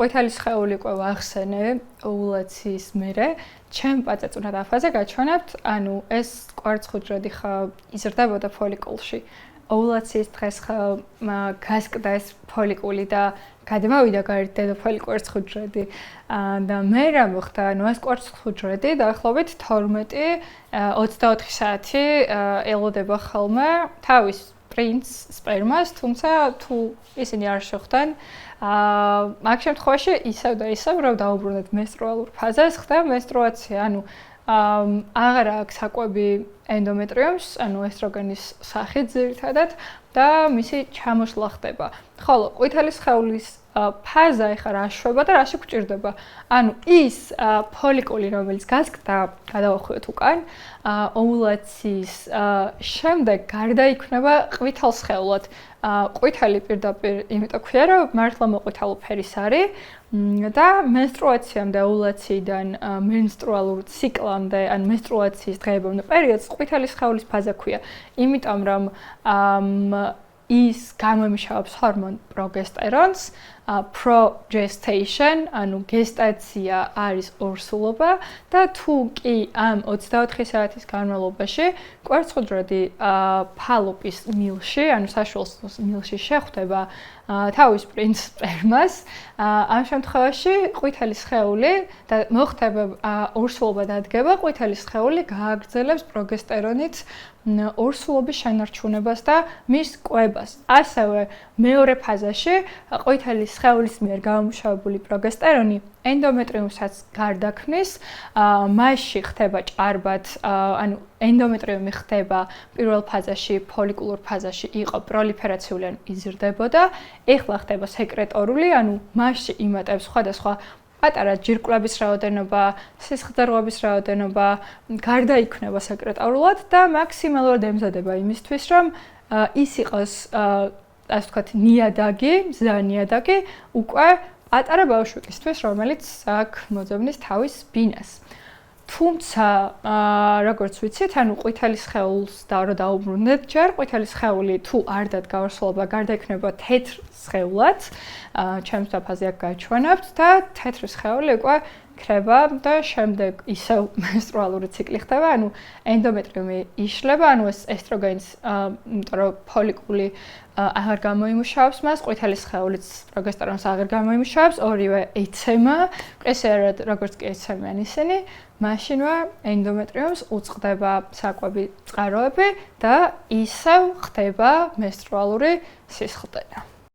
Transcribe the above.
ყვითელი სხეული უკვე ვახსენე ოვულაციის მერე, ჩემ პაწეც უნდა დაფაზე გაჩვენებთ, ანუ ეს კვარცხლბურედი ხა იზრდებოდა ფოლიკულში. ოვულაციის დღეს ხა გასკდა ეს ფოლიკული და გადმოვიდა გარეთ დედოფალი კვარცხლბურედი. და მე რა მოხდა, ანუ ეს კვარცხლბურედი დაახლოებით 12-24 საათი ელოდება ხოლმე თავის პრინც სპერმას, თუმცა თუ ისინი არ შეხვდნენ, მაგ შემთხვევაში ისევ და ისევ რომ დაუბრუნდეთ მენსტრუალურ ფაზას, ხდება მენსტრუაცია, ანუ აღარ აქვს საკვები ენდომეტრიუმს, ანუ ესტროგენის სახით ძირითადად და მისი ჩამოშლა ხდება. ხოლო ყვითელი სხეულის ფაზა ეხლა რა შვება და რაში გვჭირდება? ანუ ის ფოლიკული, რომელიც გასკდა, გადავახვიოთ უკან, ოვულაციის შემდეგ გარდაიქმნება ყვითელ სხეულად. ყვითელი პირდაპირ იმიტომ ქვია, რომ მართლა მოყვითალო ფერის არის და მენსტრუაციამდე, ოვულაციიდან მენსტრუალურ ციკლამდე, ან მენსტრუაციის დღეებამდე პერიოდს ყვითელი სხეულის ფაზა ქვია. იმიტომ რომ ის გამოიმუშავებს ჰორმონ პროგესტერონს, progestation, ანუ გესტაცია არის ორსულობა და თუ კი ამ 24 საათის განმავლობაში კვარცხლბურედი ფალოპის მილში, ანუ საშუალო მილში შეხვდება თავის პრინც სპერმას, ამ შემთხვევაში ყვითელი სხეული და მოხდება ორსულობა დადგება, ყვითელი სხეული გააგრძელებს პროგესტერონით ორსულობის შენარჩუნებას და მის კვებას. ასევე მეორე ფაზაში ყვითელი სხეულის მიერ გამომუშავებული პროგესტერონი ენდომეტრიუმსაც გარდაქმნის, მასში ხდება ჭარბად, ანუ ენდომეტრიუმი ხდება პირველ ფაზაში, ფოლიკულურ ფაზაში იყო პროლიფერაციული, ანუ იზრდებოდა, ეხლა ხდება სეკრეტორული, ანუ მასში იმატებს სხვადასხვა პატარა ჯირკვლების რაოდენობა, სისხლძარღვების რაოდენობა, გარდაიქმნება სეკრეტორულად და მაქსიმალურად ემზადება იმისთვის, რომ ის იყოს, ასე ვთქვათ, ნიადაგი, მზა ნიადაგი უკვე პატარა ბავშვებისთვის, რომელიც აქვს მოძებნის თავის ბინას. თუმცა, როგორც ვიცით, ანუ ყვითელი სხეულს რო დაუბრუნდეთ ჯერ, ყვითელი სხეული თუ არ დადგა ორსულობა, გარდაიქმნება თეთრ სხეულად, ჩემს დაფაზე აქ გაჩვენებთ და თეთრი სხეული უკვე ქრება და შემდეგ ისევ მენსტრუალური ციკლი ხდება, ანუ ენდომეტრიუმი იშლება, ანუ ეს ესტროგენის, იმიტომ რომ ფოლიკული აღარ გამოიმუშავებს მას, ყვითელი სხეულიც პროგესტერონს აღარ გამოიმუშავებს, ორივე იცემა, ყისერად როგორც კი იცემიან ისინი, მაშინვე ენდომეტრიუმს უწყდება საკვები წყაროები და ისევ ხდება მენსტრუალური სისხლდენა.